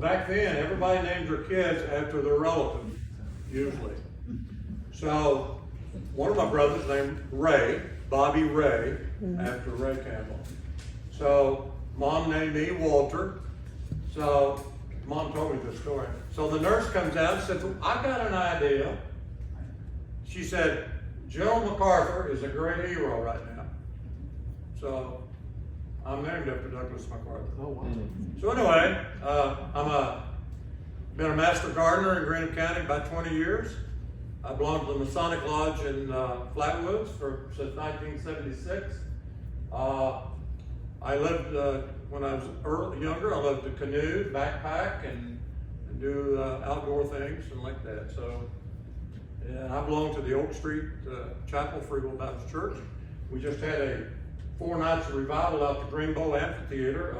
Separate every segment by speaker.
Speaker 1: back then, everybody named their kids after their relative, usually. So, one of my brothers named Ray, Bobby Ray, after Ray Campbell. So, Mom named me Walter. So, Mom told me this story. So the nurse comes out and says, I got an idea. She said, General MacArthur is a great hero right now. So, I'm named after Douglas MacArthur.
Speaker 2: Oh, wow.
Speaker 1: So anyway, been a master gardener in Greenup County about 20 years. I belong to the Masonic Lodge in Flatwoods since 1976. I lived, when I was younger, I loved to canoe, backpack, and do outdoor things and like that. So, and I belong to the Oak Street Chapel Free Will Baptist Church. We just had 4 nights of revival out the Greenbow Amphitheater.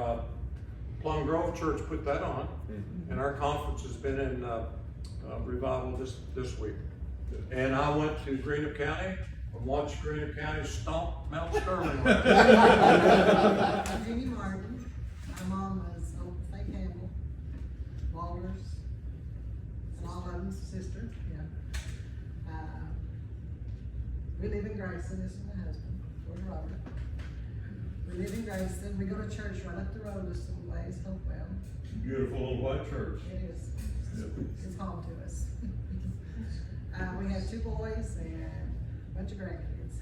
Speaker 1: Plum Grove Church put that on, and our conference has been in revival this week. And I went to Greenup County and watched Greenup County stomp Mount Sterling.
Speaker 3: Jeannie Martin. My mom was old Faye Campbell, Walters, and all of them's sister. Yeah. We live in Grayson. This is my husband, George Robert. We live in Grayson. We go to church right up the road a little ways, Hopewell.
Speaker 1: Beautiful little white church.
Speaker 3: It is. It's home to us. We have 2 boys and a bunch of grandkids.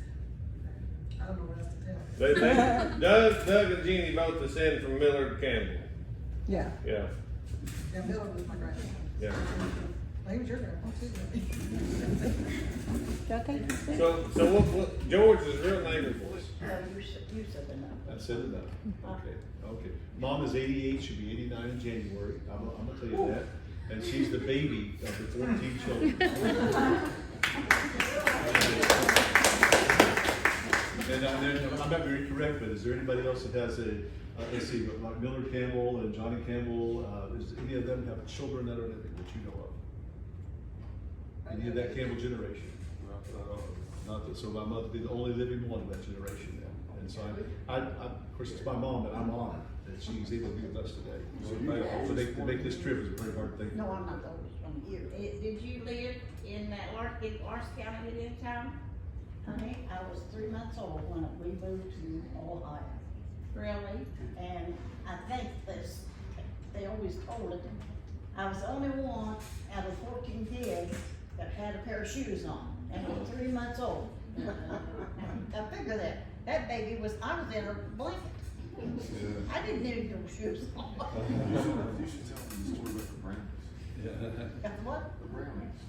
Speaker 3: I don't know what else to tell.
Speaker 4: Doug and Jeannie both descend from Millard Campbell.
Speaker 3: Yeah.
Speaker 4: Yeah.
Speaker 3: Yeah, Miller was my grandpa.
Speaker 4: Yeah.
Speaker 3: He was your grandpa too.
Speaker 4: So what George's real name was?
Speaker 5: You said the number.
Speaker 2: I said enough. Okay. Mom is 88, she'll be 89 in January. I'm gonna tell you that. And she's the baby of the 14 children. And I'm not very correct, but is there anybody else that has let's see, like Millard Campbell and Johnny Campbell, does any of them have children that are living that you know of? Any of that Campbell generation? Not that, so my mother be the only living one of that generation then. And so of course it's my mom, but I'm honored that she's able to be with us today. So to make this trip is a pretty hard thing.
Speaker 5: No, I'm not the oldest one here. Did you live in that Lawrence County at any time? Honey, I was 3 months old when we moved to Ohio. Really? And I think they always told it. I was the only one out of 14 kids that had a pair of shoes on, and I was 3 months old. Now figure that. That baby I was in a blanket. I didn't need no shoes on.
Speaker 6: You should tell them the story about the brownies.
Speaker 5: Got the what?
Speaker 6: The brownies.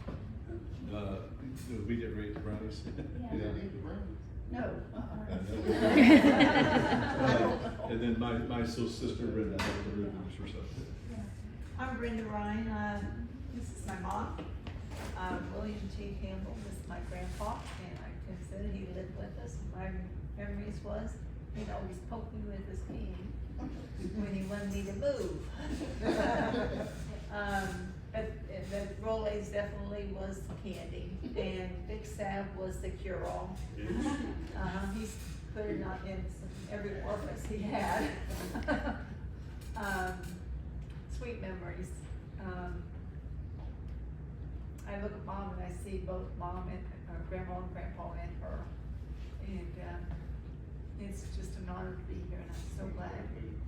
Speaker 2: We get ready to brownies.
Speaker 6: You didn't eat the brownies?
Speaker 5: No.
Speaker 2: And then my sister Brenda, I have to introduce herself.
Speaker 7: I'm Brenda Ryan. This is my mom. William T. Campbell. This is my grandpa, and I consider he lived with us. My memories was he'd always poke me with his cane when he wanted me to move. But the Rolaids definitely was candy, and Big Sav was the cure-all. He's put it out in every orifice he had. Sweet memories. I look at Mom and I see both Mom and Grandma and Grandpa and her, and it's just an honor to be here, and I'm so glad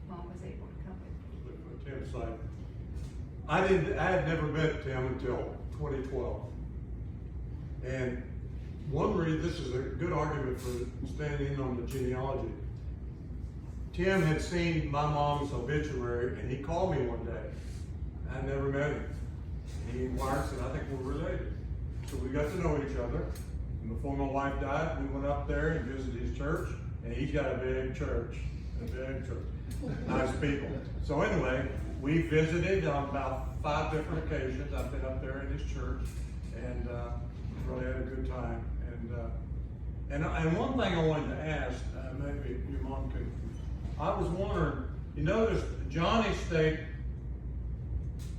Speaker 7: Mom was able to come with me.
Speaker 1: Tim's side. I had never met Tim until 2012. And one reason, this is a good argument for standing in on the genealogy. Tim had seen my mom's obituary and he called me one day. I never met him. He inquired and said, I think we're related. So we got to know each other. And before my wife died, we went up there and visited his church. And he's got a big church. Nice people. So anyway, we visited on about 5 different occasions. I've been up there in his church and really had a good time. And one thing I wanted to ask, maybe your mom could, I was wondering, you noticed Johnny stayed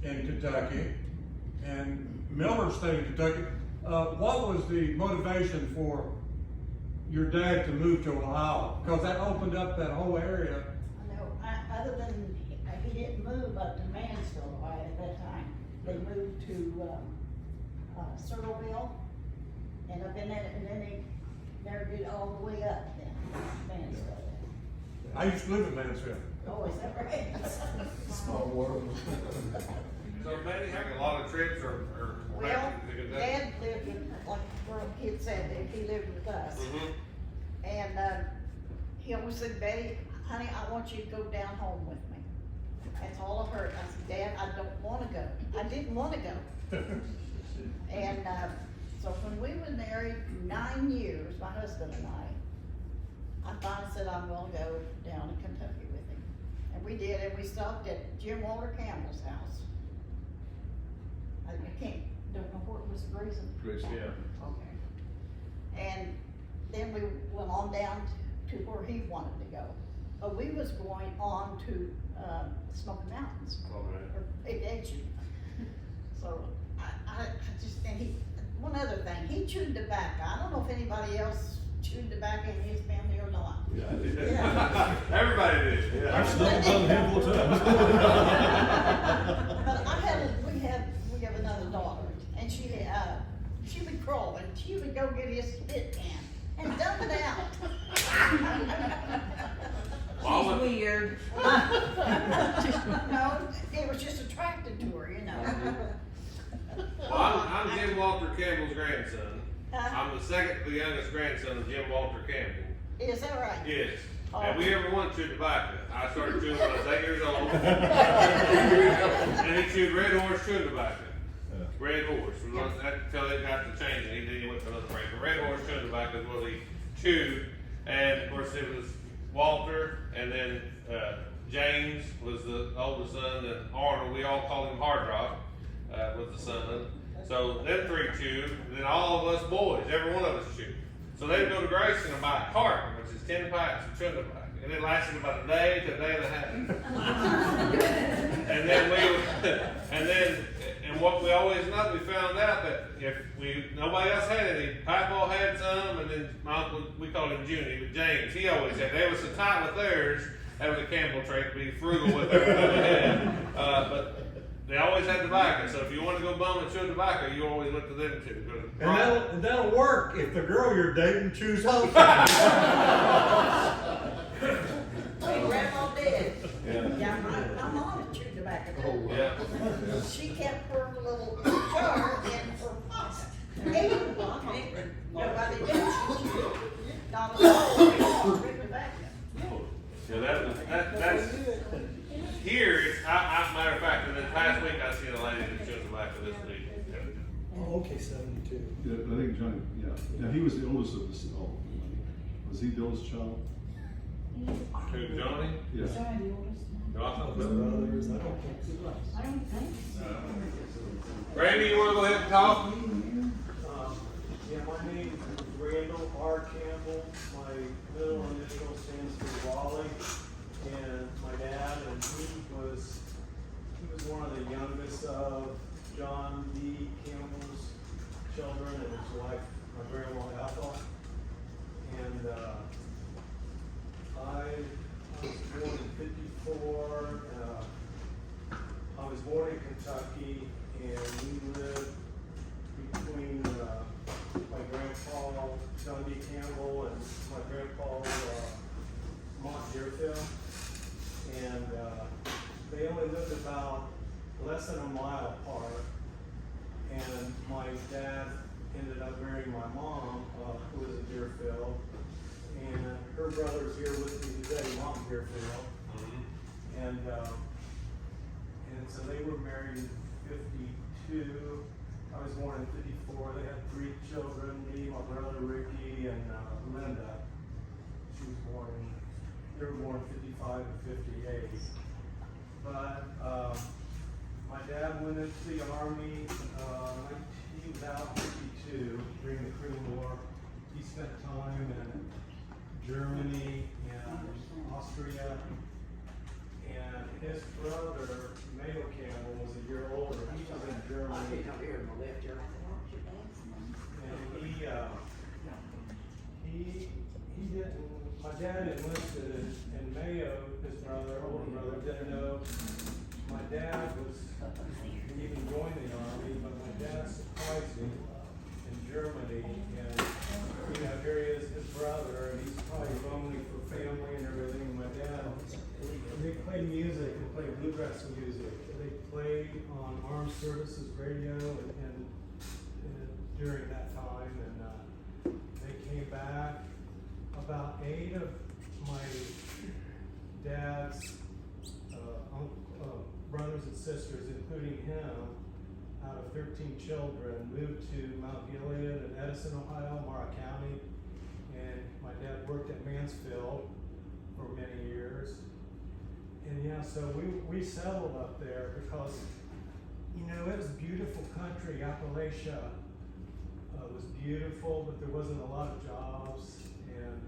Speaker 1: in Kentucky and Miller stayed in Kentucky. What was the motivation for your dad to move to Ohio? Because that opened up that whole area.
Speaker 5: No, other than they didn't move up to Mansfield, right, at that time. They moved to, Circleville, and up in that, and then they never did all the way up then, Mansfield.
Speaker 1: I used to live in Mansfield.
Speaker 5: Oh, is that right?
Speaker 6: Small world.
Speaker 4: So Betty, having a lot of trips or
Speaker 5: Well,
Speaker 4: back to Kentucky?
Speaker 5: Dad lived with, like the girl kid said, that he lived with us.
Speaker 4: Mhm.
Speaker 5: And, he always said, Betty, honey, I want you to go down home with me. That's all I heard. I said, Dad, I don't wanna go. I didn't wanna go. And, so when we were married 9 years, my husband and I finally said, I'm gonna go down to Kentucky with him. And we did, and we stopped at Jim Walter Campbell's house. I don't know where it was, Grayson.
Speaker 2: Grace, yeah.
Speaker 5: Okay. And then we went on down to where he wanted to go. But we was going on to, Smoky Mountains,
Speaker 4: Okay.
Speaker 5: or vacation. So, I just, and one other thing, he chewed tobacco. I don't know if anybody else chewed tobacco in his family or not.
Speaker 2: Yeah, I did.
Speaker 5: Yeah.
Speaker 4: Everybody did.
Speaker 2: I've smoked on a handful of times.
Speaker 5: But we have another daughter, and she would crawl, and she would go get his spit can and dump it out.
Speaker 4: Well,
Speaker 7: She's weird.
Speaker 5: No, it was just attracted to her, you know.
Speaker 4: I'm Jim Walter Campbell's grandson.
Speaker 5: Huh?
Speaker 4: I'm the second to the youngest grandson of Jim Walter Campbell.
Speaker 5: Is that right?
Speaker 4: Yes.
Speaker 5: Oh.
Speaker 4: And we ever once chewed tobacco. I started chewing when I was 8 years old. And he chewed Red Horse chewing tobacco.
Speaker 2: Yeah.
Speaker 4: Red Horse. Until they got to change it, he went to another brand. But Red Horse chewing tobacco is what he chewed. And of course it was Walter, and then James was the oldest son, and Arnold, we all called him Hard Rock, was the son. So them three chewed, and then all of us boys, every one of us chewed. So they'd go to Grayson and buy a carton, which is 10 packs of chewing tobacco. And it lasted about a day to a day and a half. And what we always know, we found out that if nobody else had any, Papa had some, and then my uncle, we called him Junie, but James, he always had. They were so tight with theirs, that was a Campbell trait to be frugal with everything they had. But they always had tobacco, so if you want to go bum and chew tobacco, you always look to them too.
Speaker 1: And that'll work if the girl you're dating chews hoes.
Speaker 5: My grandma did.
Speaker 2: Yeah.
Speaker 5: Yeah, my mom chewed tobacco too.
Speaker 4: Yeah.
Speaker 5: She kept her little jar in her pocket. Nobody did. She chewed. Not at all. Drink tobacco.
Speaker 4: Yeah, that's here. Matter of fact, in the past week, I seen a lady that chewed tobacco this week.
Speaker 8: Oh, okay, 72.
Speaker 2: Yeah, I think Johnny, yeah. Now, he was the oldest of us all. Was he the oldest child?
Speaker 4: Who, Johnny?
Speaker 2: Yeah.
Speaker 4: No, I thought
Speaker 8: His
Speaker 4: so.
Speaker 8: brothers, I don't think so.
Speaker 4: Randy, you want to go ahead and talk?
Speaker 8: Yeah, my name is Randall R. Campbell. My middle initial stands for Wally. And my dad, and he was one of the youngest of John D. Campbell's children and his wife, my grandma Ethel. And I was born in 54. I was born in Kentucky, and we lived between my grandpa, John D. Campbell, and my grandpa, Mont Deerfield. And they only lived about less than a mile apart. And my dad ended up marrying my mom, who was a Deerfield. And her brother's here with me today, Mont Deerfield. And so they were married in 52. I was born in 54. They had 3 children, me, my brother Ricky, and Linda. They were born 55 and 58. But my dad went into the Army. He was out in 52 during the Korean War. He spent time in Germany and Austria. And his brother, Mayo Campbell, was a year older. He was in Germany. And he didn't, my dad enlisted in Mayo, his brother, older brother, didn't know dad was, he even joined the army, but my dad surprised me in Germany, and, you know, here he is, his brother, and he's probably lonely for family and everything, and my dad, they played music, and played bluegrass music, they played on armed services radio, and during that time, and, they came back, about 8 of my dad's brothers and sisters, including him, out of 13 children, moved to Mount Gilead in Edison, Ohio, Mara County. And my dad worked at Mansfield for many years. And yeah, so we settled up there because, you know, it was beautiful country. Appalachia was beautiful, but there wasn't a lot of jobs. And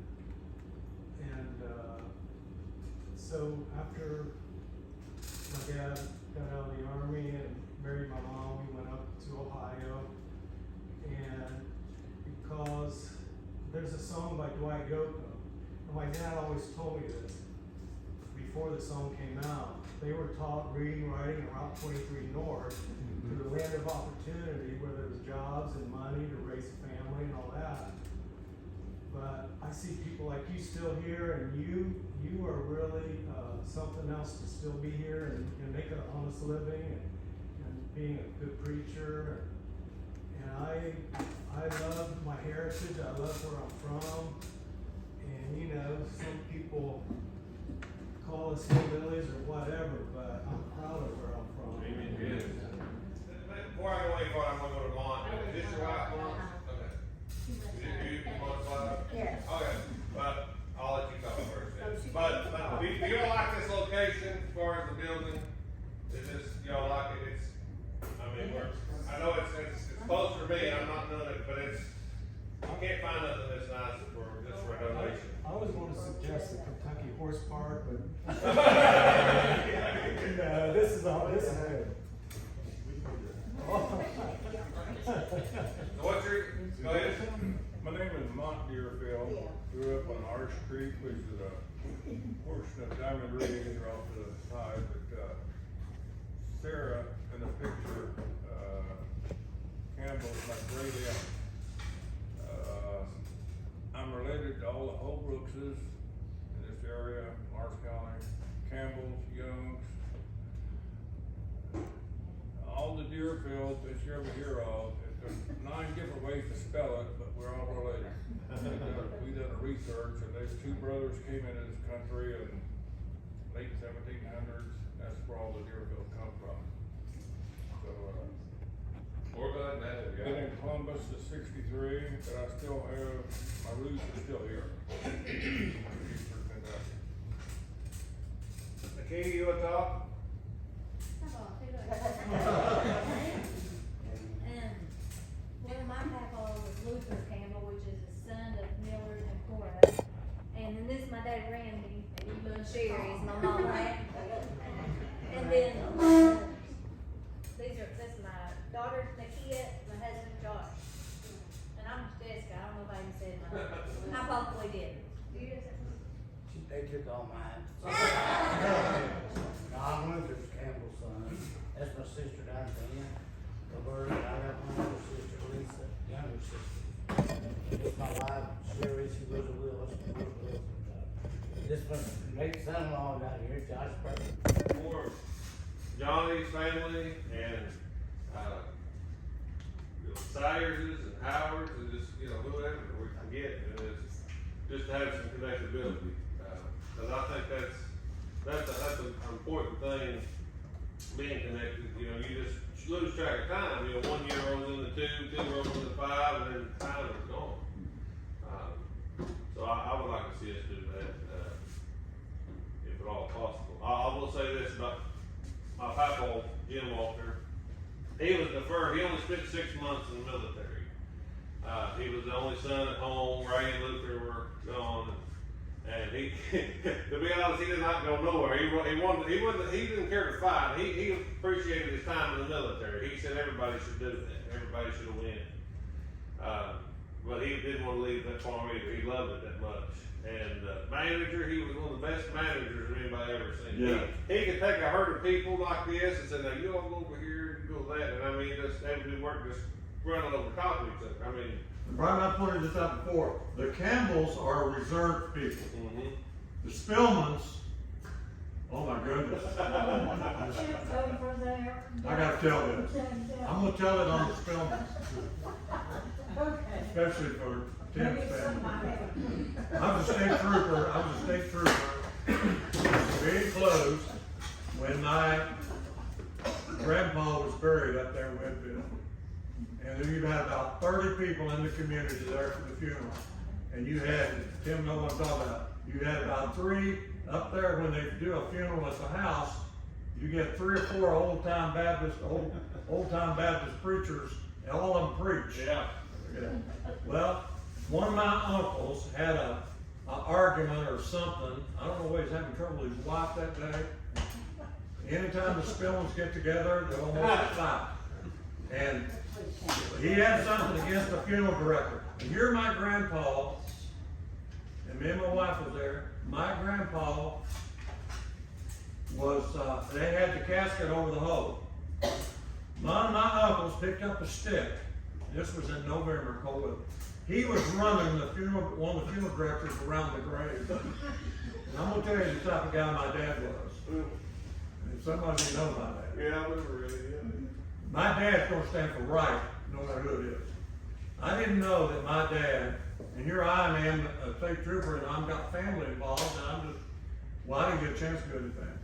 Speaker 8: so after my dad got out of the army and married my mom, we went up to Ohio. And because there's a song by Dwight Yoakam, and my dad always told me this before the song came out. They were taught reading, writing, and Route 23 North to the land of opportunity where there was jobs and money to raise a family and all that. But I see people like you still here, and you are really something else to still be here and make an honest living and being a good preacher. And I love my heritage. I love where I'm from. And you know, some people call us hillbillies or whatever, but I'm proud of where I'm from.
Speaker 4: Amen. Yes. Before I go any farther, I'm gonna go to Mont. Is this your wife, Mont? Okay. Is it you, Mont's wife?
Speaker 5: Yes.
Speaker 4: Okay, but I'll let you talk first. Then. But do you all like this location as far as the building? Is this, y'all like it? It's, I mean, I know it's close for me, I'm not doing it, but it's, you can't find nothing this nice for a donation.
Speaker 8: I was going to suggest the Kentucky Horse Park, but this is good.
Speaker 4: So what's your, go ahead.
Speaker 9: My name is Mont Deerfield. Grew up on Arch Creek, which is a portion of Diamond Ridge off to the side. But Sarah in the picture, Campbell's my great aunt. I'm related to all the Holbrookses in this area, Morris County, Campbells, Youngs. All the Deerfields that you ever hear of, there's 9 different ways to spell it, but we're all related. We done a research, and there's 2 brothers came into this country in late 1700s. That's where all the Deerfields come from. So,
Speaker 4: We're glad to have you.
Speaker 9: been in Columbus since '63, but I still have, my roots are still here. Eastern Kentucky.
Speaker 4: Nikki, you wanna talk?
Speaker 10: Well, my papa was Luther Campbell, which is the son of Miller and Cora. And then this is my dad Randy, and you and Sherry is my mom, right? And then, that's my daughter Nakia, my husband Josh. And I'm Jessica, I don't know if I even said my name. I probably did.
Speaker 11: They took all mine. I'm Luther's Campbell's son. That's my sister Diane, Roberta, and I got my older sister Lisa, younger sister. It's my wife Sherry, she lives in Willis. This was great son-in-law down here, Josh Burton.
Speaker 4: For Johnny's family and, Sayers and Howards and just, whoever we can get, and it's just to have some connectability. Cause I think that's an important thing, being connected. You just lose track of time. 1 year rolls into 2, 2 rolls into 5, and then time is gone. So I would like to see us do that, if at all possible. I will say this about my papa, Jim Walker. He was deferred. He only spent 6 months in the military. He was the only son at home. Ray and Luther were gone, and he, to be honest, he did not go nowhere. He didn't care to fight. He appreciated his time in the military. He said everybody should do that. Everybody should win. but he didn't want to leave that farm either. He loved it that much. And manager, he was one of the best managers anybody ever seen.
Speaker 1: Yeah.
Speaker 4: He could take a herd of people like this and say, now you all go over here, you go that, and I mean, just they would do work just running over top of each other. I mean,
Speaker 1: Brian, I pointed this out before, the Campbells are reserved people.
Speaker 4: mm-hmm.
Speaker 1: The Spillmans, oh my goodness.
Speaker 5: It's over there.
Speaker 1: I gotta tell this. I'm gonna tell it on the Spillmans,
Speaker 5: Okay.
Speaker 1: especially for Tim's
Speaker 5: Maybe
Speaker 1: family.
Speaker 5: somebody.
Speaker 1: I was a state trooper, very close when my grandpa was buried up there in Winfield. And then you had about 30 people in the community there for the funeral. And you had, Tim knows what I'm talking about, you had about 3 up there when they do a funeral at the house, you get 3 or 4 old-time Baptist preachers, and all of them preach.
Speaker 4: Yeah.
Speaker 1: Yeah. Well, one of my uncles had a argument or something. I don't know why he's having trouble with his wife that day. Anytime the Spillmans get together, they almost fight. And he had something against the funeral director. And you're my grandpa, and me and my wife was there. My grandpa was, they had the casket over the hole. One of my uncles picked up a stick. This was in November, cold weather. He was running one of the funeral directors around the grave. And I'm gonna tell you the type of guy my dad was. And some of you know my dad.
Speaker 4: Yeah, I remember really, yeah.
Speaker 1: My dad's gonna stand for right, no matter who it is. I didn't know that my dad, and here I am, a state trooper, and I've got family involved, and I'm just, well, I didn't get a chance to do anything.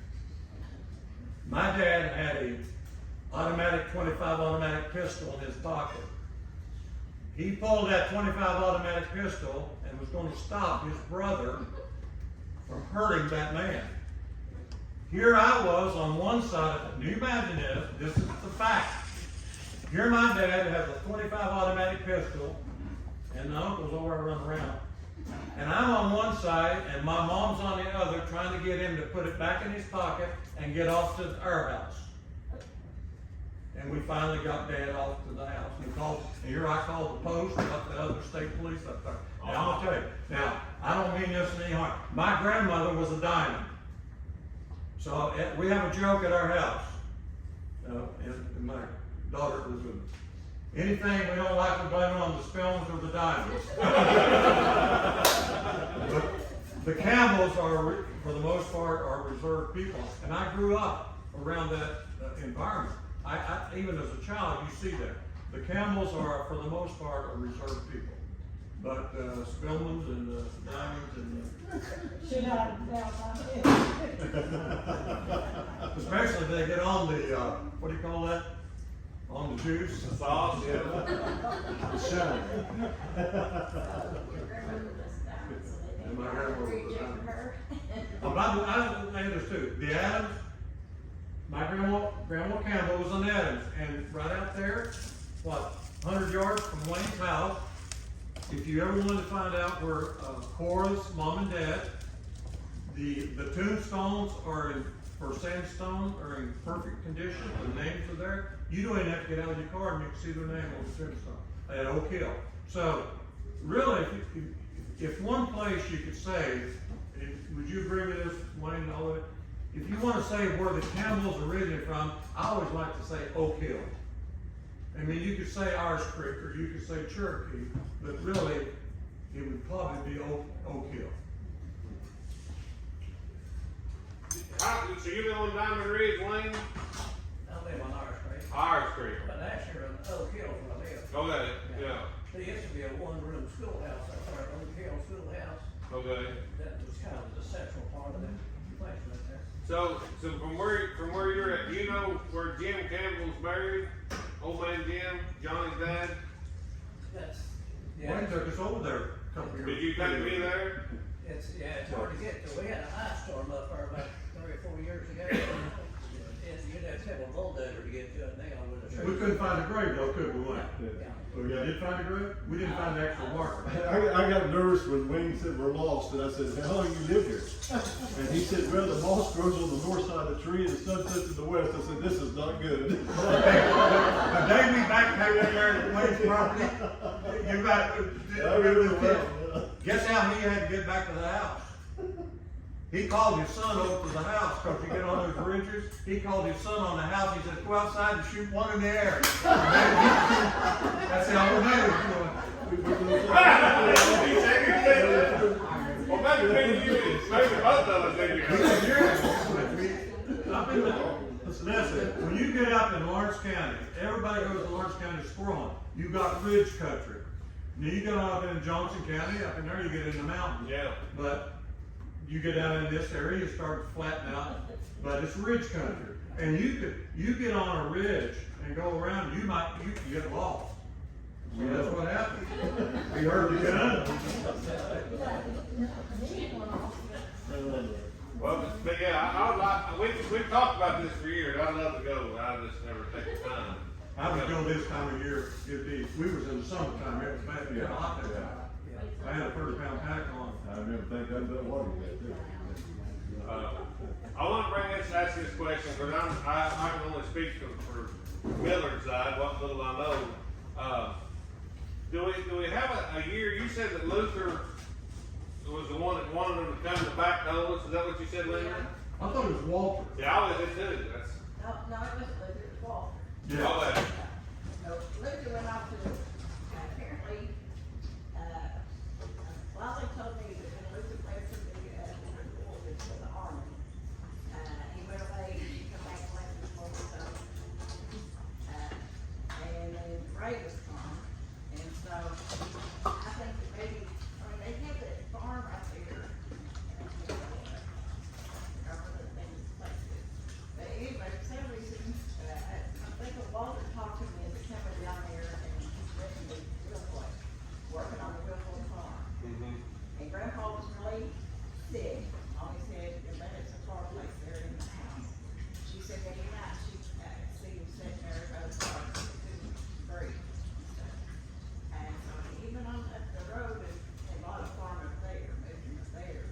Speaker 1: My dad had a automatic 25 automatic pistol in his pocket. He pulled that 25 automatic pistol and was going to stop his brother from hurting that man. Here I was on one side of it. Do you imagine this? This is the fact. Here my dad has a 25 automatic pistol, and the uncle's over running around. And I'm on one side, and my mom's on the other, trying to get him to put it back in his pocket and get off to our house. And we finally got Dad off to the house. And here I called the post, got the other state police up there. Now I'm gonna tell you, now, I don't mean this in any harm. My grandmother was a diamond. So we have a joke at our house. And my daughter was with me. Anything we don't like, we blame it on the Spillmans or the diamonds. But the Campbells are, for the most part, are reserved people. And I grew up around that environment. Even as a child, you see that. The Campbells are, for the most part, are reserved people. But Spillmans and Diamonds and
Speaker 5: Should I doubt
Speaker 1: especially if they get on the, what do you call that? On the juice.
Speaker 4: The sauce, yeah.
Speaker 6: Shine.
Speaker 1: And my grandmother was a diamond. Oh, by the way, I say this too. The Adams, my Grandma Campbell was an Adams, and right out there, 100 yards from Wayne's house, if you ever wanted to find out where Cora's mom and dad, the tombstones for sandstone are in perfect condition, the names are there. You don't even have to get out of your car and you can see their name on the tombstone at Oak Hill. So, really, if one place you could say, would you agree with this, Wayne and all of it? If you want to say where the Campbells originated from, I always like to say Oak Hill. I mean, you could say Irish Creek or you could say Cherokee, but really, it would probably be Oak Hill.
Speaker 4: So you live on Diamond Ridge, Wayne?
Speaker 11: I live on Irish Creek,
Speaker 4: Irish Creek.
Speaker 11: but actually on Oak Hill where I live.
Speaker 4: Okay, yeah.
Speaker 11: There used to be a one-room schoolhouse up there, Oak Hill Schoolhouse.
Speaker 4: Okay.
Speaker 11: That was kind of the central part of the place right there.
Speaker 4: So from where you're at, do you know where Jim Campbell's buried? Old man Jim, Johnny's dad?
Speaker 11: That's,
Speaker 1: Wayne took us over there a couple years.
Speaker 4: Did you take me there?
Speaker 11: it's hard to get to. We had an ice storm up there about 3 or 4 years ago. You'd have to have a bulldozer to get to it now with a.
Speaker 1: We couldn't find the grave though, could we, Wayne?
Speaker 11: Yeah.
Speaker 1: Oh, you did find the grave? We didn't find the actual marker.
Speaker 2: I got nervous when Wayne said we're lost, and I said, how long you live here? And he said, well, the moss grows on the north side of the tree and the sun sets in the west. I said, this is not good.
Speaker 1: The day we backpacked in there at Wayne's property, You got, guess how he had to get back to the house? He called his son over to the house, cause you get on those ridges, he called his son on the house, he said, go outside and shoot one in the air. That's how we
Speaker 4: Well, maybe both of us did
Speaker 1: Listen, when you get up in Lawrence County, everybody goes to Lawrence County squirreling. You got ridge country. Now you get on up in Johnson County, up in there you get in the mountains.
Speaker 4: Yeah.
Speaker 1: But you get down in this area, you start to flatten out, but it's ridge country. And you get on a ridge and go around, you get lost. So that's what happened. You heard the gun.
Speaker 4: Well, but yeah, I would like, we've talked about this for years, I'd love to go, but I just never take the time.
Speaker 1: I would go this time of year, we was in the summertime, it was bad, it was hot that time. I had a 30-pound pack on.
Speaker 2: I remember thinking about water yet, too.
Speaker 4: I want to ask this question, because I can only speak for Miller's side, what little I know. Do we have a year, you said that Luther was the one that wanted them to come to back to us, is that what you said, Linda?
Speaker 1: I thought it was Walter.
Speaker 4: Yeah, I always did too, that's.
Speaker 5: No, it wasn't Luther, it was Walter.
Speaker 1: Yeah.
Speaker 4: All that.
Speaker 5: No, Luther went off to, apparently, Wally told me that when Luther played for the army, he went away, he come back and went to the so. And then Ray was gone, and so, I think that maybe, they have that farm out there. But anyway, for some reason, I think what Walter talked to me is coming down there and he's living the Wilcoy, working on the Wilcoy farm. And Grandpa was really sick on his head, and they had some fireplace there in the house. She said every night she see him sitting there about his car, couldn't breathe. And so he went on up the road and bought a farm up there, moved up there.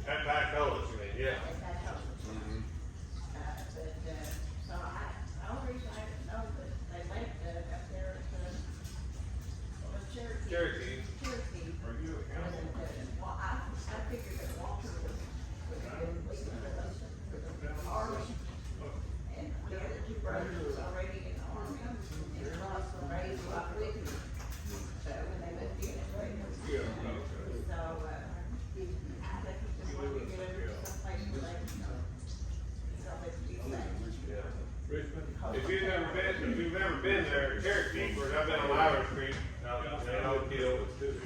Speaker 4: That back over, you mean, yeah.
Speaker 5: And that helped. So the only reason I didn't know that they left up there at Cherokee.
Speaker 4: Cherokee.
Speaker 5: Cherokee.
Speaker 4: Are you a council?
Speaker 5: Well, I figured that Walter was listening to us for the army. And the other two brothers was already in the army. And Ross was raised up with me. So when they moved in, it's right here.
Speaker 9: Yeah, okay.
Speaker 5: So, I think he just wanted to get under someplace where they, so they'd be safe.
Speaker 9: Richmond?
Speaker 4: If you've never been there, Cherokee, where I've been on Irish Creek, in Oak Hill,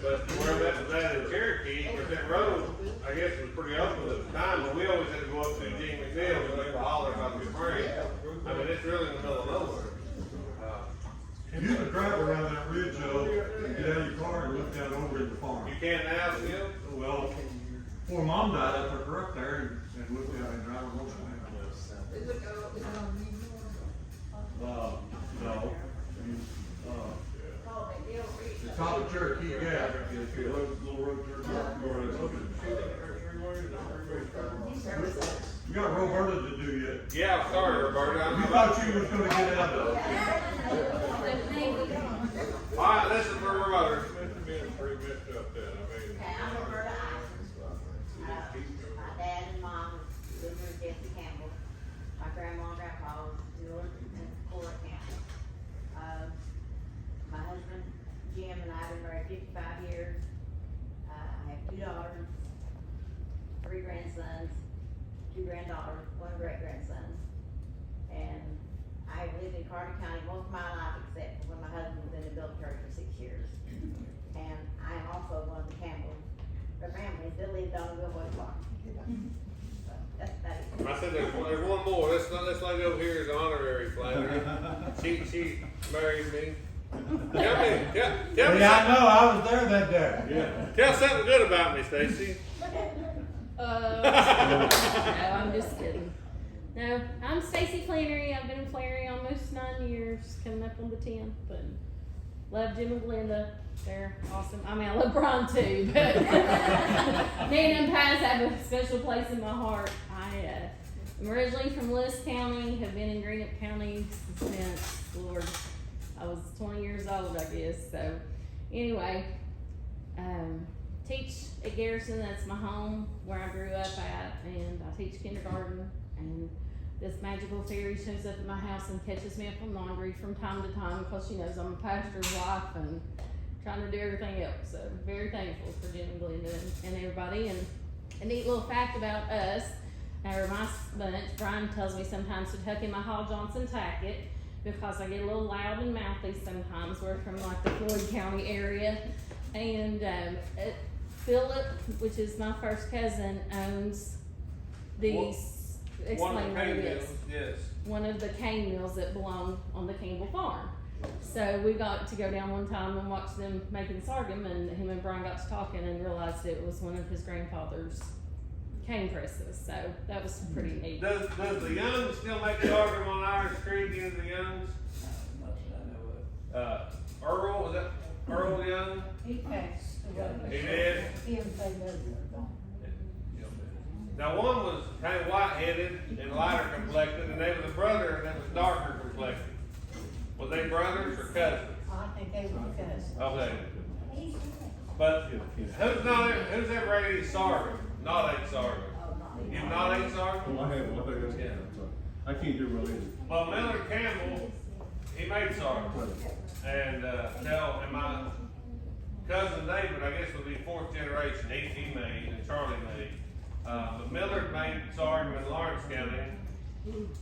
Speaker 4: but where that was at in Cherokee, where that road, I guess was pretty open at the time, but we always had to go up to Gene McNeil and they were hollering about the spring. I mean, it's really in the middle of nowhere.
Speaker 1: You could drive around that ridge, and get out of your car and look down over at the farm.
Speaker 4: You can now still?
Speaker 1: Well, before Mom died, I took her up there and looked out and drive her most of
Speaker 5: We would go,
Speaker 1: No.
Speaker 5: call it Deal Reach.
Speaker 1: The top of Cherokee Gap, is a little road You got Roberta to do yet.
Speaker 4: Yeah, I'm sorry, Roberta.
Speaker 1: You thought you was gonna get out of it.
Speaker 4: Alright, listen for Roberta.
Speaker 9: Must been pretty messed up then, I mean.
Speaker 5: Okay, I'm Roberta Isaac. My dad and mom was Luther and Jesse Campbell. My grandma and grandpa was Dillard and Cora Campbell. My husband Jim and I have been married 55 years. I have 2 daughters, 3 grandsons, 2 granddaughters, 1 great-grandson. And I have lived in Carter County most of my life except for when my husband was in the military for 6 years. And I am also one of the Campbell families that lived on the Wilboy Farm. So, that's about it.
Speaker 4: I said there's one more. This lady over here is honorary flattery. She married me. Tell me
Speaker 1: Yeah, I know, I was there that day.
Speaker 4: Yeah. Tell something good about me, Stacy.
Speaker 12: No, I'm just kidding. No, I'm Stacy Flannery. I've been in Flannery almost 9 years, coming up on the 10th. But love Jim and Glenda. They're awesome. I mean, I love Brian too, but me and them Pies have a special place in my heart. I'm originally from Lewis County, have been in Greenup County since, Lord, I was 20 years old, I guess. So Anyway, teach at Garrison, that's my home, where I grew up at, and I teach kindergarten, and this magical fairy shows up at my house and catches me up on laundry from time to time, because she knows I'm a pastor's wife and trying to do everything else, so very thankful for Jim and Glenda and everybody. And a neat little fact about us, or my bunch, Brian tells me sometimes to tuck in my Hall Johnson tacket, because I get a little loud and mouthy sometimes. We're from like the Floyd County area, and Philip, which is my first cousin, owns these.
Speaker 4: One of
Speaker 12: Explain
Speaker 4: the
Speaker 12: what it
Speaker 4: cane
Speaker 12: is.
Speaker 4: mills, yes.
Speaker 12: One of the cane mills that belong on the Campbell farm. So we got to go down one time and watch them making sorghum, and him and Brian got to talking and realized it was one of his grandfather's cane presses. So that was pretty neat.
Speaker 4: Does the Youngs still make sorghum on Irish Creek, any of the Youngs? Earl, was that Earl Young?
Speaker 5: He passed away.
Speaker 4: He did?
Speaker 5: He and Faye Leslie are gone.
Speaker 4: Now, one was kind of white-headed and lighter complected, and they was a brother that was darker complected. Was they brothers or cousins?
Speaker 5: I think they were cousins.
Speaker 4: Okay. But who's ever ate any sorghum? Not ate sorghum. You've not ate sorghum?
Speaker 2: Well, I have, well, that's, yeah, so I can't do really anything.
Speaker 4: Well, Miller Campbell, he made sorghum. And my cousin David, I guess, would be fourth generation, he made, and Charlie made. But Millard made sorghum in Lawrence County,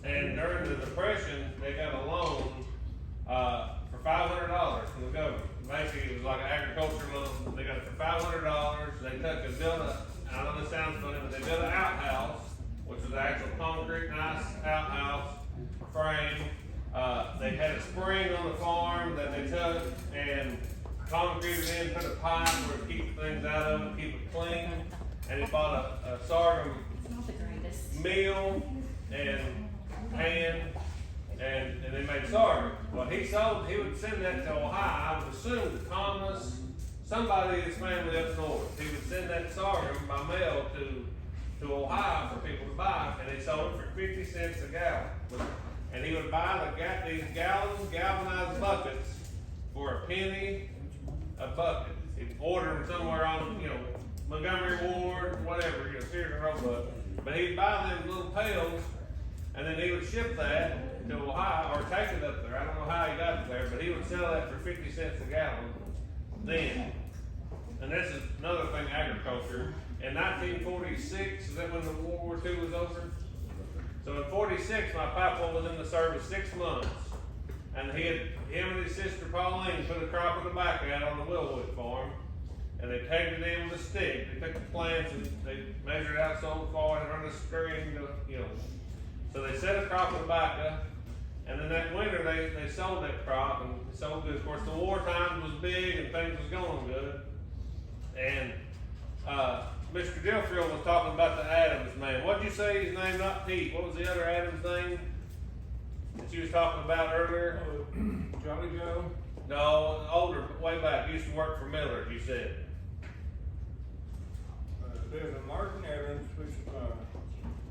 Speaker 4: and during the Depression, they got a loan for $500 from the government. Basically, it was like an agriculture loan. They got it for $500. They took and built I know this sounds funny, but they built an outhouse, which was an actual concrete, nice outhouse frame. They had a spring on the farm that they took and concreted in, put a pipe where to keep things out of it, keep it clean. And he bought a sorghum
Speaker 12: Not the greatest.
Speaker 4: mill and pan, and they made sorghum. Well, he would send that to Ohio. I would assume to Thomas, somebody in his family up north. He would send that sorghum by mail to Ohio for people to buy, and they sold it for 50 cents a gallon. And he would buy these galvanized buckets for a penny a bucket. He'd order them somewhere on, Montgomery Ward, whatever, Sears and Roebuck. But he'd buy them little pails, and then he would ship that to Ohio, or take it up there. I don't know how he got it there, but he would sell that for 50 cents a gallon then. And this is another thing, agriculture. In 1946, is that when the World War II was over? So in 46, my papa was in the service 6 months. And him and his sister Pauline put a crop of tobacco out on the Willwood farm. And they pegged it in with a stick. They took the plants and they measured out so far and run a string, So they set a crop of tobacco, and then that winter they sold that crop and sold good. Of course, the war times was big and things was going good. And Mr. Dillfield was talking about the Adams man. What'd you say his name? Not Pete. What was the other Adams name that you was talking about earlier?
Speaker 9: Johnny Joe?
Speaker 4: No, older, way back. Used to work for Miller, you said.
Speaker 9: There's a Martin Evans, which,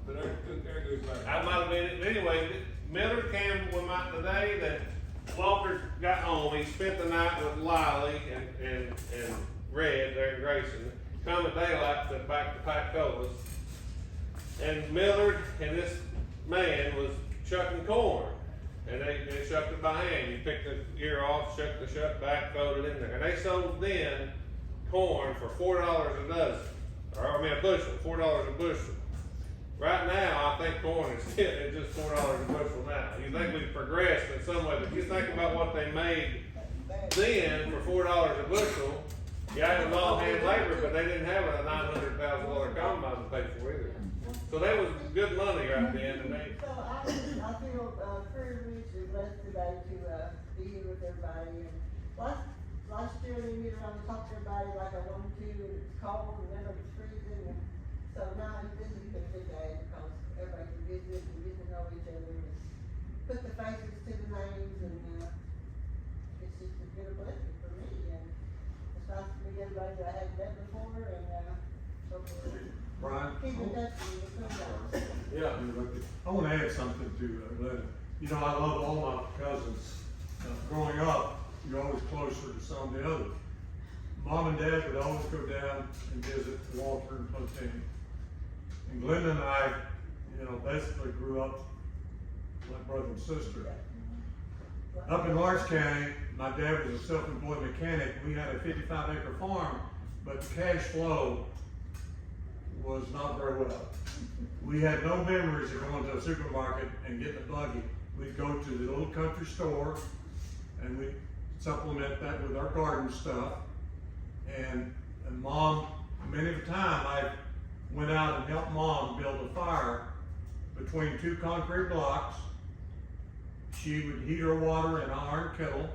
Speaker 9: but there goes back.
Speaker 4: I might have been it. But anyway, Miller Campbell, the day that Walter got home, he spent the night with Liley and Red there in Grayson. Come at daylight back to Pack Colas. And Millard and this man was chucking corn. And they shucked it by hand. You picked the ear off, shucked the shuck back, throwed it in there. And they sold then corn for $4 a dozen. A bushel, $4 a bushel. Right now, I think corn is just $4 a bushel now. You think we've progressed in some way, but you think about what they made then for $4 a bushel. Yeah, it was all hand labor, but they didn't have a $900,000 combine to pay for either. So that was good money right then, and they.
Speaker 3: So I feel very rich and blessed today to be here with everybody. And last year, I was talking to everybody like I wanted to, and it's cold, and then it was freezing. And so now this has been a good day because everybody can visit and get to know each other and put the faces to the names, and it's just been a blessing for me. And it's nice to meet everybody that I hadn't met before, and so
Speaker 1: Brian?
Speaker 3: keep in touch with me.
Speaker 1: Yeah, I want to add something to Glenda. I love all my cousins. Growing up, you're always closer to some of the others. Mom and Dad would always go down and visit Walter and Clotilde. And Glenda and I, you know, basically grew up like brother and sister. Up in Lawrence County, my dad was a self-employed mechanic. We had a 55-acre farm, but the cash flow was not very well. We had no memories of going to a supermarket and getting a buggy. We'd go to the little country store and we'd supplement that with our garden stuff. And Mom, many of the time I went out and helped Mom build a fire between two concrete blocks. She would heat her water in an iron kettle,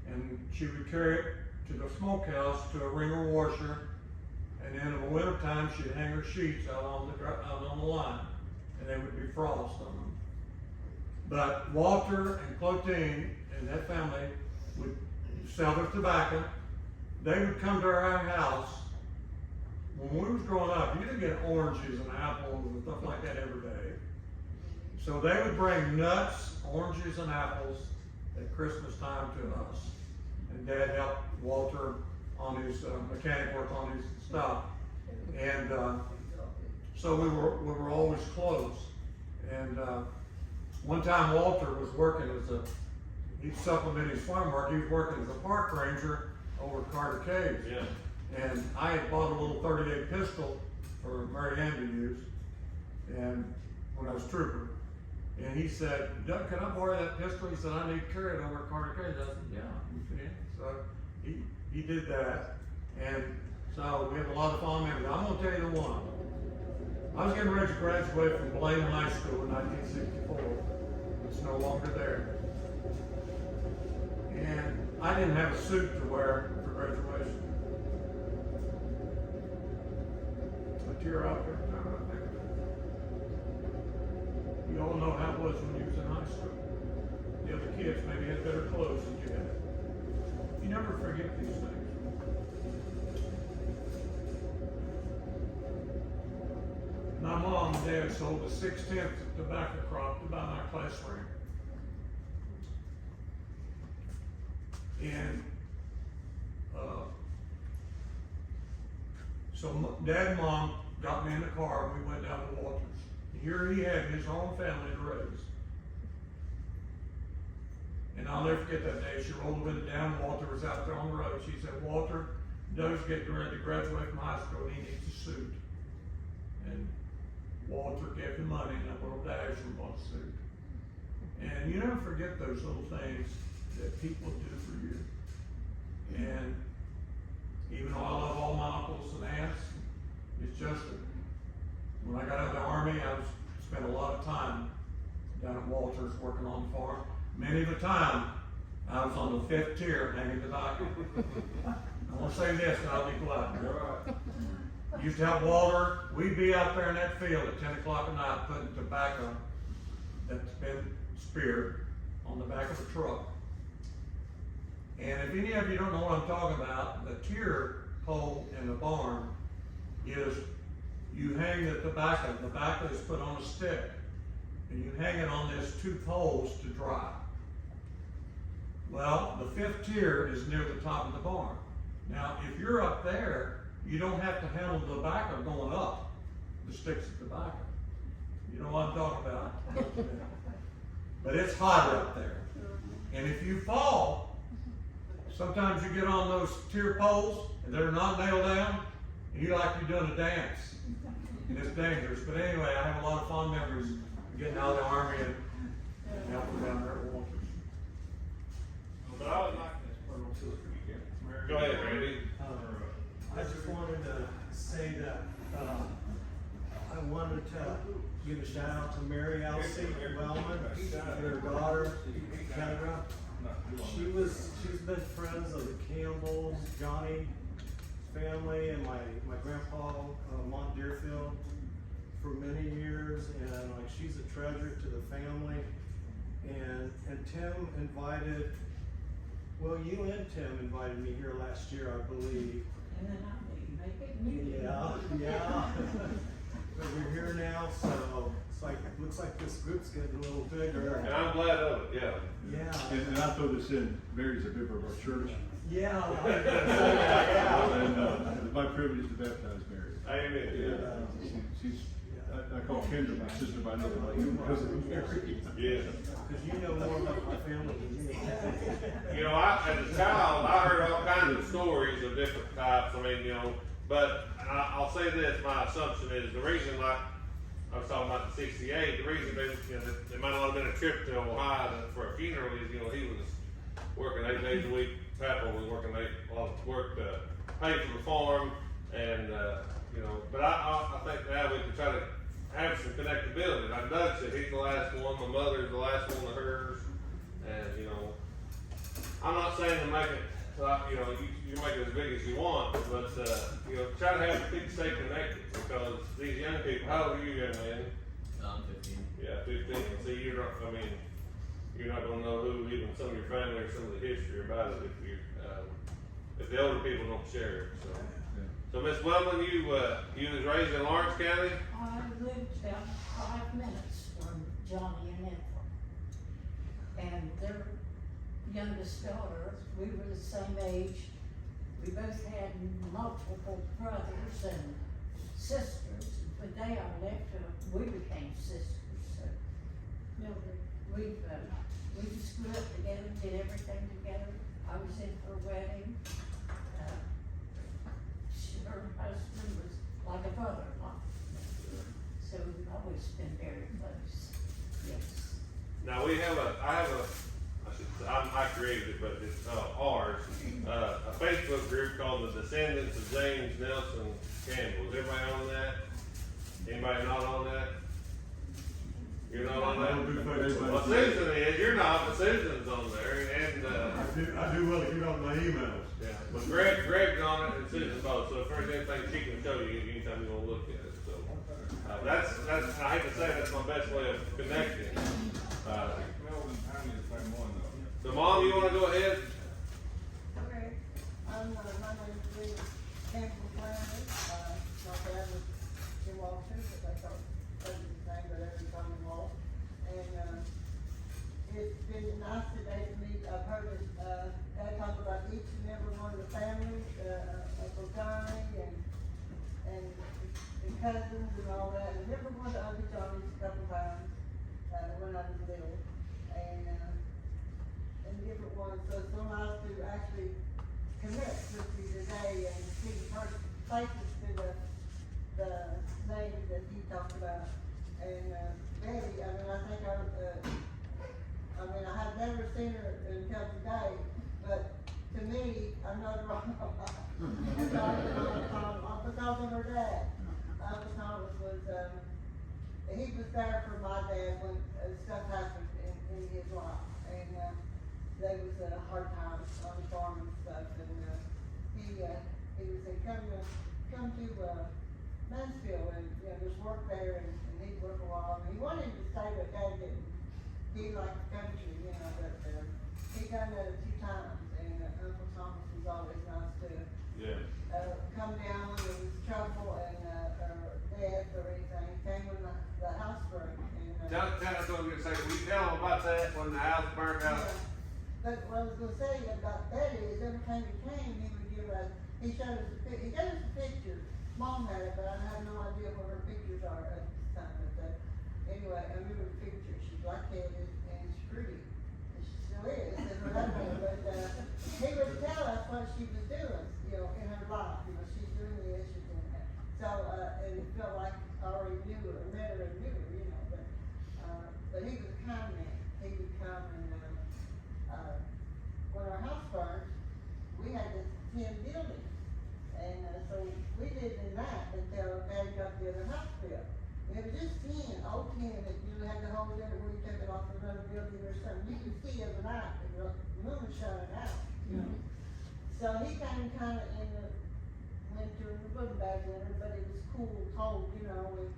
Speaker 1: and she would carry it to the smokehouse to a wringer washer, and then in the wintertime she'd hang her sheets out on the line, and there would be frost on them. But Walter and Clotilde and that family would sell their tobacco. They would come to our house. When we was growing up, you didn't get oranges and apples and stuff like that every day. So they would bring nuts, oranges, and apples at Christmas time to us. And Dad helped Walter on his mechanic work on his stuff. And so we were always close. And one time Walter was working he'd supplement his farm work. He was working as a park ranger over at Carter Caves.
Speaker 4: Yeah.
Speaker 1: And I had bought a little 38 pistol for Mary Ann to use, and when I was trooper. And he said, "Doug, can I borrow that pistol?" He said, "I need to carry it over at Carter Caves." I said, "Yeah, you can." So he did that. And so we have a lot of fond memories. I'm gonna tell you the one. I was getting ready to graduate from Blaine High School in 1964. It's no longer there. And I didn't have a suit to wear for graduation. I tear up every time I think of it. You all know how it was when you was in high school. The other kids maybe had better clothes than you had. You never forget these things. My mom and dad sold a 6/10 tobacco crop to buy my class ring. And so Dad and Mom got me in the car and we went down to Walter's. Here he had his own family to raise. And I'll never forget that day. She rolled the window down. Walter was out there on the road. She said, "Walter, Doug's getting ready to graduate from high school and he needs a suit." And Walter gave him money and I went dash and bought a suit. And you never forget those little things that people do for you. And even though I love all my uncles and aunts, it's just that when I got out of the Army, I spent a lot of time down at Walter's working on the farm. Many of the time, I was on the 5th tier hanging tobacco. I want to say this, and I'll be quiet. Used to help Walter. We'd be out there in that field at 10 o'clock at night putting tobacco that's been speared on the back of a truck. And if any of you don't know what I'm talking about, the tier pole in the barn is you hang the tobacco. The tobacco is put on a stick, and you hang it on these 2 poles to dry. Well, the 5th tier is near the top of the barn. Now, if you're up there, you don't have to handle the tobacco going up the sticks of tobacco. You know what I'm talking about? But it's hotter up there. And if you fall, sometimes you get on those tier poles and they're not nailed down, and you like you're doing a dance. And it's dangerous. But anyway, I have a lot of fond memories of getting out of the Army and helping down there at Walters.
Speaker 4: But I would like Go ahead, Randy.
Speaker 8: I just wanted to say that, I wanted to give a shout out to Mary Elsie Wellman, her daughter, Kendra. She's been friends of the Campbells, Johnny family, and my grandpa, Mont Deerfield, for many years, and like she's a treasure to the family. And Tim invited, well, you and Tim invited me here last year, I believe.
Speaker 3: And then I didn't make it.
Speaker 8: Yeah. But we're here now, so looks like this group's getting a little bigger.
Speaker 4: And I'm glad of it, yeah.
Speaker 8: Yeah.
Speaker 2: And I throw this in, Mary's a member of our church.
Speaker 8: Yeah. I was gonna say that, yeah.
Speaker 2: And it's my privilege to baptize Mary.
Speaker 4: Amen.
Speaker 2: Yeah, she's, I call Kendra my sister by name, because of Mary.
Speaker 4: Yeah.
Speaker 8: Cause you know more about my family than me.
Speaker 4: You know, as a child, I heard all kinds of stories of different types. I mean, you know, but I'll say this: my assumption is the reason, like I was talking about the '68, the reason it might not have been a trip to Ohio for a funeral is, you know, he was working 8 days a week. Papa was working work to pay for the farm, and you know. But I think now we can try to have some connectability. Like Doug said, he's the last one. My mother's the last one of hers. And, you know, I'm not saying to make it, you know, you make it as big as you want, but, you know, try to have people stay connected, because these young people, how old are you, young man?
Speaker 6: I'm 15.
Speaker 4: Yeah, 15. See, you're not, I mean, you're not gonna know who, even some of your family or some of the history about it if the older people don't share it, so. So, Miss Wellman, you was raised in Lawrence County?
Speaker 5: I lived about 5 minutes from Johnny and Ethel. And their youngest daughter, we were the same age. We both had multiple brothers and sisters, but they all left, we became sisters, so. Mildred, we just grew up together, did everything together. I was in her wedding. Her husband was like a brother-in-law. So we've always been very close, yes.
Speaker 4: Now I created it, but it's ours, a Facebook group called the Descendants of James Nelson Campbell. Is everybody on that? Anybody not on that? You're not on
Speaker 1: I don't do
Speaker 4: that?
Speaker 1: Facebook.
Speaker 4: Well, Susan is, you're not, but Susan's on there, and,
Speaker 1: I do well to get on my emails.
Speaker 4: yeah, but Greg's on it and Susan's both, so if there's anything she can show you anytime you wanna look at it, so. That's, I hate to say, that's my best way of connecting.
Speaker 9: Melvin and Tiny is the same one though.
Speaker 4: So Mom, you wanna go ahead?
Speaker 3: Okay, my name is Campbell Reunion. My dad was in Washington, but they thought that was his name, but every time he walked. And, it's been nice today to meet. I've heard his, dad talk about each and every one of the families, Uncle Johnny and cousins and all that. And never went to Uncle Johnny's a couple times, when I was little. And different ones, so it's so nice to actually connect with you today and see faces to the names that he talked about. And, Betty, I mean, I think I have never seen her until today, but to me, I know the wrong because of her dad. Uncle Thomas was, he was there for my dad when stuff happened in his life. And, there was a hard time on the farm and stuff, and, he would say, come to, Mansfield and, you know, just work there, and he'd work a while. And he wanted to stay, but Dad didn't. He liked the country, you know, but, he done that a few times, and Uncle Thomas was always nice to, come down when there was trouble and, or death or anything. He came when the house burned, and,
Speaker 4: Tell us what I'm gonna say, will you tell them about that when the house burned out?
Speaker 3: yeah. But what I was gonna say about Betty is every time he came, he would give us, he gave us a picture. Mom had it, but I have no idea what her pictures are at this time, but, anyway, I remember the picture. She's black-headed and she's pretty, and she still is, and whatever, but, he would tell us what she was doing, you know, in her life, you know, she's doing this, she's doing that. So, and it felt like I already knew her, met her and knew her, you know, but he was a kind man. He would come and, when our house burned, we had this tin building. And, so we lived in that until Dad got the other house built. And it was just tin, old tin that you had to hold it where you took it off another building or something. You could see every night, the moon was shining out, you know. So he came kinda in the winter, it wasn't bad winter, but it was cold, you know, and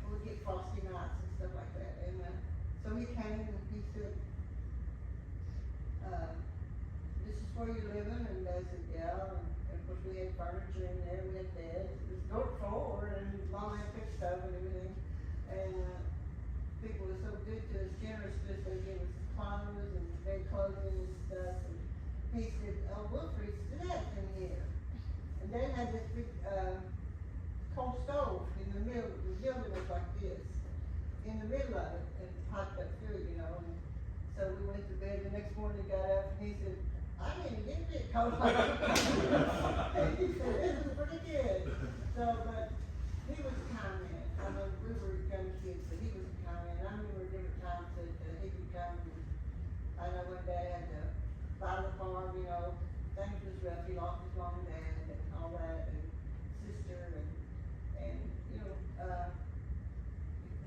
Speaker 3: we'd get frosty nights and stuff like that. And, so he came and he said, this is where you're living, and I said, yeah, and of course we had furniture in there, we had beds, it was dirt floor, and Mom had fixed stove and everything, and, people were so good to us, generous to us, they gave us clothes and their clothing and stuff, and he said, oh, Wilfred's dad's in here. And Dad had this big, coal stove in the middle, the building was like this, in the middle of it, and hot up through, you know, and so we went to bed, the next morning got up, and he said, I didn't get a bit cold like that. He said, this is pretty good. So, but he was a kind man. I mean, we were young kids, but he was a kind man. I remember different times that he would come, and I know one day I had to buy the farm, you know, things was rough, he lost his mom and dad and all that, and sister, and, you know,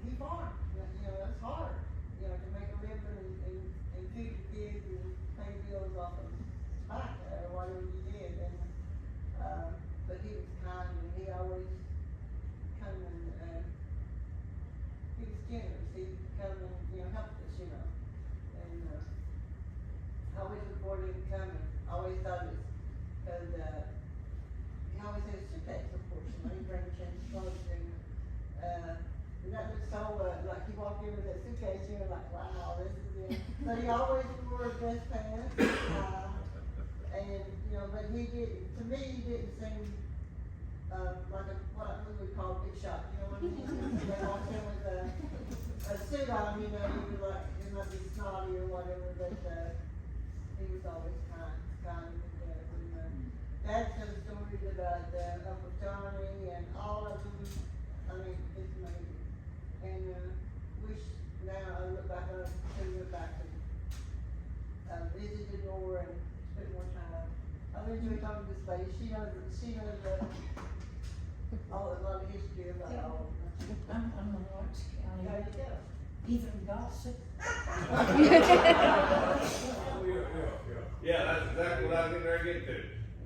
Speaker 3: he farmed, you know, that's hard, you know, to make a living and feed the kids and pay bills off of back or whatever he did, and, but he was kind, and he always come and, he was generous, he'd come and, you know, help us, you know, and, I always looked forward to him coming, always thought it was, cause, he always had a suitcase, of course, you know, he'd bring a change of clothes, and that was so, like, he walked in with that suitcase, you know, like, wow, this is it, but he always wore his best pants, and, you know, but he didn't, to me, he didn't seem, like what we would call a big shot, you know what I mean? They walked in with a suit on, you know, he was like, he might be snotty or whatever, but, he was always kind and Dad told stories about, Uncle Johnny and all of them, I mean, it's amazing. And, wish, now I look back on it, to look back and, visited more and spent more time. I enjoy talking to this lady, she knows, a lot of history about all of them.
Speaker 5: I'm from Orange County.
Speaker 3: There you go.
Speaker 5: Even gossip.
Speaker 9: Oh, yeah.
Speaker 4: Yeah, that's exactly what I was getting ready to get to.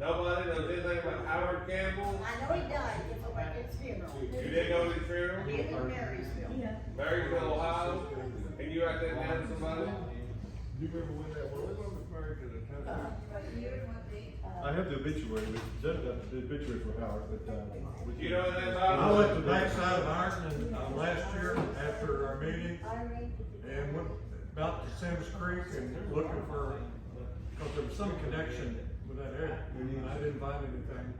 Speaker 4: Nobody knows anything about Howard Campbell.
Speaker 5: I know he died, it's like his funeral.
Speaker 4: You didn't go to his funeral?
Speaker 5: He lived in Marysville. Yeah.
Speaker 4: Marysville, Ohio? Can you write that down to somebody?
Speaker 9: You remember when that was? I was married to the tenant.
Speaker 2: I have the obituary, but Doug got the obituary for Howard, but,
Speaker 4: Would you know anything about
Speaker 1: I
Speaker 4: it?
Speaker 1: went to the backside of Ironton, last year after our meeting, and went about to Sims Creek and looking for, cause there was some connection with that area, and I didn't find anything.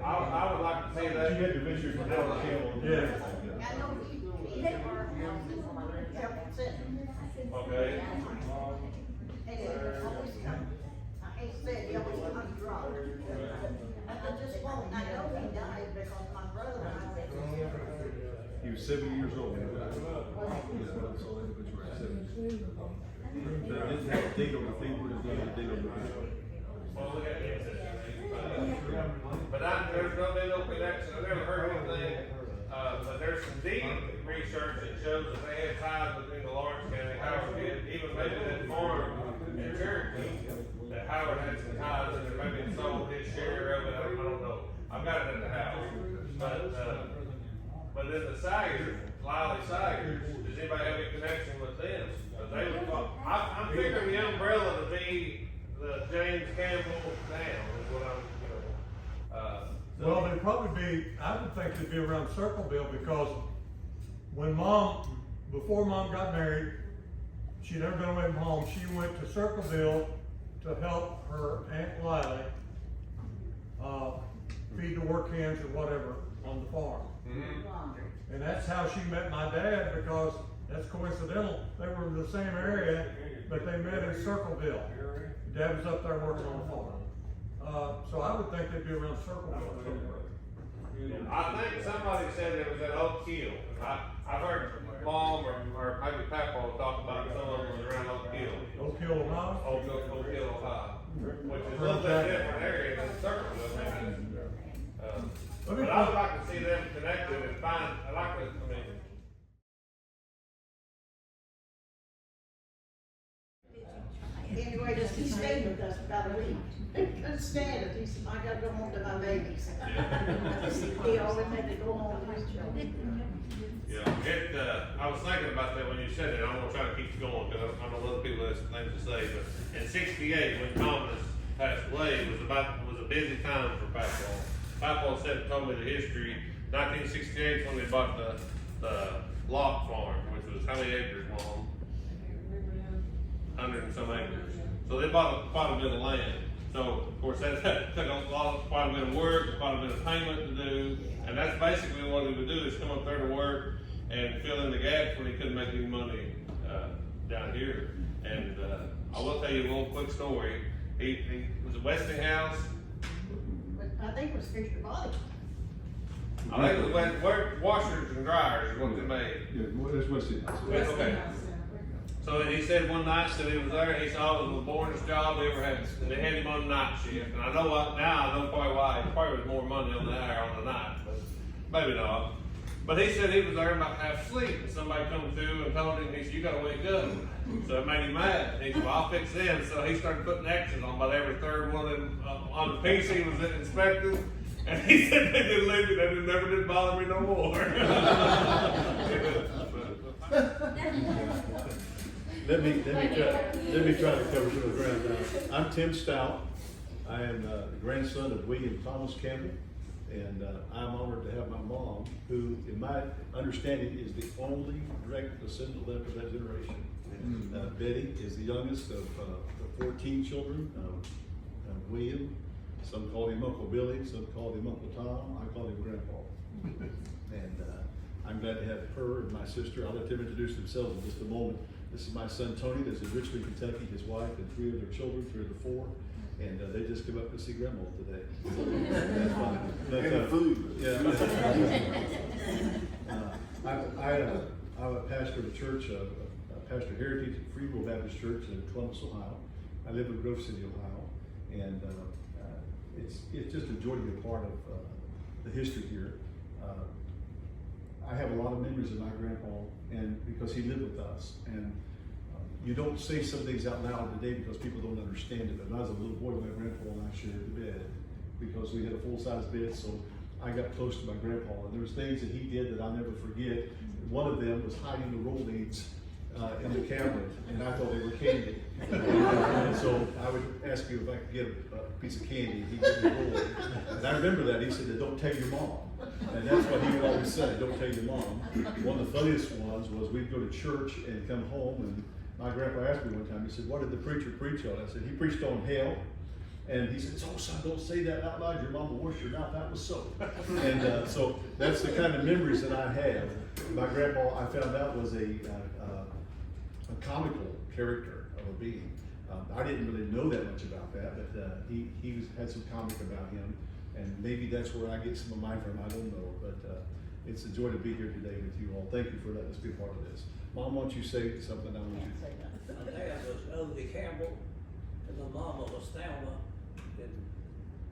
Speaker 4: I would like to see that.
Speaker 2: you had the obituary for Howard Campbell.
Speaker 1: Yeah.
Speaker 5: I know he lived our house in Jefferson City.
Speaker 4: Okay.
Speaker 5: And it always come, I hate to say it, he always come drunk. I just won't, I know he died because my brother and I went to him.
Speaker 2: He was 70 years old. He was so that obituary, 70. They didn't have a date on the thing, but it did a date on the obituary.
Speaker 4: Well, look at it. But there's no connection, I've never heard anything, but there's some deep research that shows that they had ties between the Lawrence County, Howard did, even maybe that farm in Cherokee, that Howard had some ties in there, maybe sold his share of it, I don't know. I've got it at the house, but then the Saggers, Liley Saggers, does anybody have any connection with them? But they would, I'm figuring the umbrella to be the James Campbell dam, is what I'm,
Speaker 1: Well, they'd probably be, I would think they'd be around Circleville, because when before Mom got married, she'd never been away from home, she went to Circleville to help her Aunt Lily, feed the work hands or whatever on the farm.
Speaker 4: Mm-hmm.
Speaker 1: And that's how she met my dad, because that's coincidental, they were in the same area, but they met in Circleville. Dad was up there working on the farm. So I would think they'd be around Circleville somewhere.
Speaker 4: I think somebody said it was at Oak Hill. I've heard Mom or maybe Papa talk about some of them was around Oak Hill.
Speaker 1: Oak Hill, Ohio?
Speaker 4: Oak Hill, Ohio, which is a little bit different area than Circleville, maybe. But I would like to see them connected and find, I like to,
Speaker 5: Anyway, just he stayed with us about a week. Couldn't stand it. He said, I gotta go home to my babies. He always had to go home to his children.
Speaker 4: Yeah, I was thinking about that when you said it. I'm gonna try to keep it going because I know other people have things to say. But in '68, when Thomas passed away, was a busy time for Papaw. Papaw told me the history. 1968 when they bought the the Lock Farm, which was how many acres long? 100 and some acres. So they bought quite a bit of land. So of course that took quite a bit of work, quite a bit of payment to do, and that's basically what he would do, is come up there to work and fill in the gaps when he couldn't make any money down here. And I will tell you a little quick story. He was at Westinghouse.
Speaker 5: I think it was Fisher Body.
Speaker 4: I think it was washers and dryers is what they made.
Speaker 2: Yeah, well, that's Westinghouse.
Speaker 4: Okay. So he said one night that he was there, he saw it was the boringest job they ever had. They had him on night shift, and I know now I know probably why. It probably was more money on the hour on the night, but maybe not. But he said he was there about half asleep, and somebody come through and told him, he said, "You gotta wake up." So it made him mad. He said, "Well, I'll fix them." So he started putting X's on about every third one on the piece he was inspecting. And he said they didn't leave me, they never did bother me no more.
Speaker 2: Let me try to cover some of the ground now. I'm Tim Stout. I am the grandson of William Thomas Campbell, and I'm honored to have my mom, who, in my understanding, is the only direct descendant left of that generation. Betty is the youngest of the 14 children. William, some called him Uncle Billy, some called him Uncle Tom, I called him Grandpa. And I'm glad to have her and my sister. I'll let them introduce themselves in just a moment. This is my son Tony, that's in Richmond, Kentucky, his wife and 3 of their children, 3 of the 4. And they just come up to see Grandma today. That's fun. But,
Speaker 6: And the food.
Speaker 2: Yeah. I'm a pastor of a church, Pastor Heritage at Freeville Baptist Church in Columbus, Ohio. I live in Grove City, Ohio. And it's just a joy to be a part of the history here. I have a lot of memories of my grandpa, and because he lived with us. And you don't say some things out loud today because people don't understand it. But when I was a little boy, my grandpa and I shared the bed because we had a full-size bed. So I got close to my grandpa, and there was things that he did that I'll never forget. One of them was hiding the Rolaids in the cabinet, and I thought they were candy. And so I would ask you if I could get a piece of candy, and he'd give me a roll. And I remember that. He said, "Don't tell your mom." And that's what he would always say, "Don't tell your mom." One of the funniest ones was we'd go to church and come home, and my grandpa asked me one time, he said, "What did the preacher preach on?" I said, "He preached on hell." And he said, "Oh, son, don't say that out loud. Your mom will wash your mouth. That was so." And so that's the kind of memories that I have. My grandpa, I found out, was a comical character of a being. I didn't really know that much about that, but he had some comic about him, and maybe that's where I get some of mine from. I don't know, but it's a joy to be here today with you all. Thank you for letting us be a part of this. Mom, why don't you say something? I want you to say that.
Speaker 11: My dad was Odie Campbell, and my mama was Thelma, and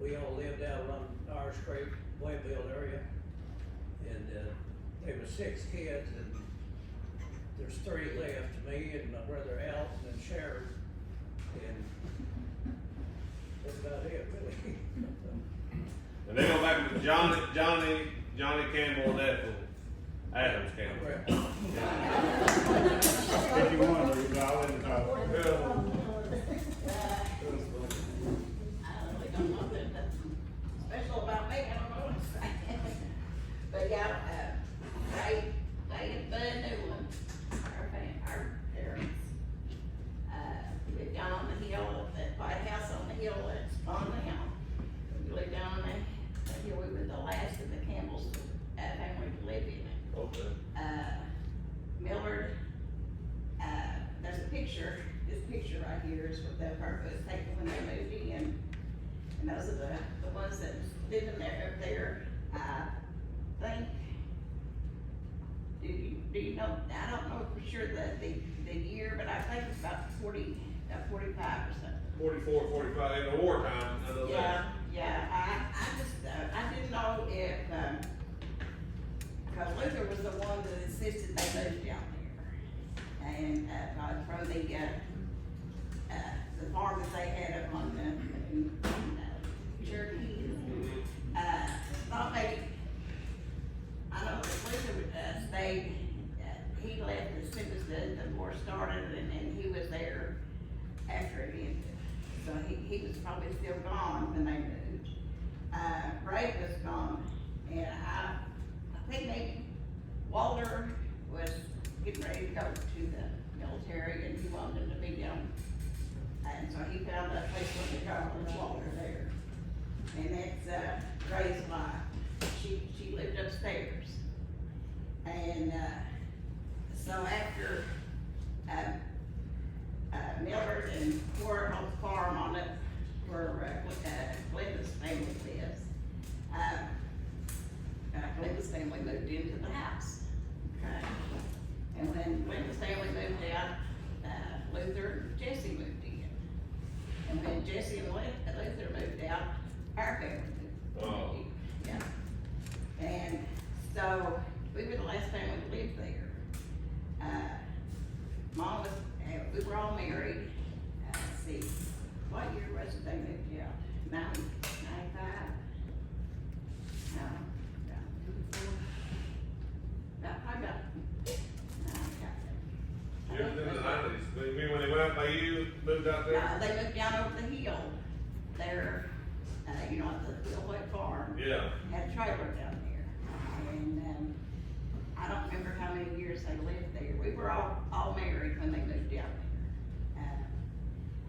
Speaker 11: we all lived out around Irish Creek, Wayville area. And there were 6 kids, and there's 3 left, me and my brother Alton and Sharon, and that's about it, really.
Speaker 4: And they go back to Johnny Campbell and Ethel Adams Campbell.
Speaker 8: If you want to, I'll let it
Speaker 5: I don't really don't know that special about me, I don't know what to say. But yeah, they and Bud knew one, our parents. Lived down on the hill, that White House on the hill, that's on the hill. We lived down on the hill, we were the last of the Campbell's family to live in it.
Speaker 4: Okay.
Speaker 5: Millard, there's a picture, this picture right here is what that part was taken when they moved in. And those are the ones that was living there up there, I think. Do you know, I don't know for sure the year, but I think it's about 45 or something.
Speaker 4: 44, 45 in the wartime, I know that.
Speaker 5: Yeah, I just, I didn't know if, cause Luther was the one that insisted they moved down there. And, from the farm that they had up on the Cherokee. Thought maybe, I don't know if Luther, stayed, he left as soon as the war started, and he was there after it ended. So he was probably still gone when they moved. Ray was gone, and I think maybe Walter was getting ready to go to the military and he wanted him to be young. And so he found a place where to go with Walter there. And it's, Ray's wife. She lived upstairs. And, so after, Millard and Warren on the farm on it, where, Glenda's family lives, Glenda's family moved into the house. Okay. And when Glenda's family moved out, Luther and Jesse moved in. And when Jesse and Luther moved out, our family moved
Speaker 4: Oh.
Speaker 5: in. Yeah. And so, we were the last family to live there. Mom was, we were all married, let's see, what year was it they moved out? 95? No, I got,
Speaker 4: You ever in the nineties, when they went out by you, moved out there?
Speaker 5: no, they moved down over the hill there, you know, at the Wheelway Farm.
Speaker 4: Yeah.
Speaker 5: Had a trailer down there, and, I don't remember how many years they lived there. We were all married when they moved down there.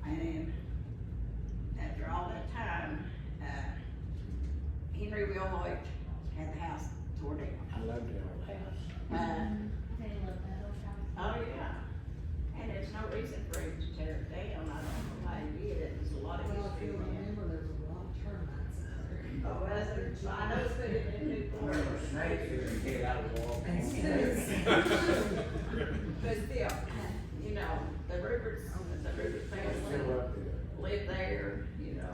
Speaker 5: And then, after all that time, Henry Wilhoit had the house tore down.
Speaker 11: I love the old house.
Speaker 10: They love that old house.
Speaker 5: Oh, yeah. And there's no reason for him to tear it down. I don't know why he did it. There's a lot of
Speaker 3: Well, if
Speaker 5: history
Speaker 3: you
Speaker 5: in
Speaker 3: remember, there's a lot of termites out there.
Speaker 5: it. Oh, was there? So I know it's put it in new form.
Speaker 11: Remember snakes that can get out of the wall.
Speaker 5: But still, you know, the Rupert family
Speaker 11: Still up there.
Speaker 5: lived there, you know,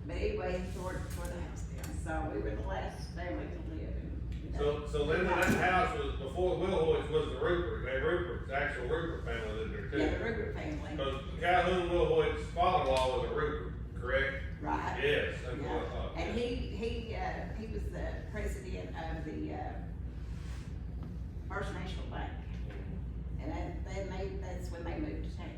Speaker 5: but anyway, he tore the house down, so we were the last family to live in. You know.
Speaker 4: So Linda, that house was, before the Wilhoits was the Rupert, the actual Rupert family lived there too.
Speaker 5: Yeah, the Rupert family,
Speaker 4: Because Calhoun Wilhoit's father-in-law was a Rupert, correct?
Speaker 5: right?
Speaker 4: Yes, that's what I
Speaker 5: Yeah.
Speaker 4: thought.
Speaker 5: And he was the president of the, First National Bank. And that's when they moved to town.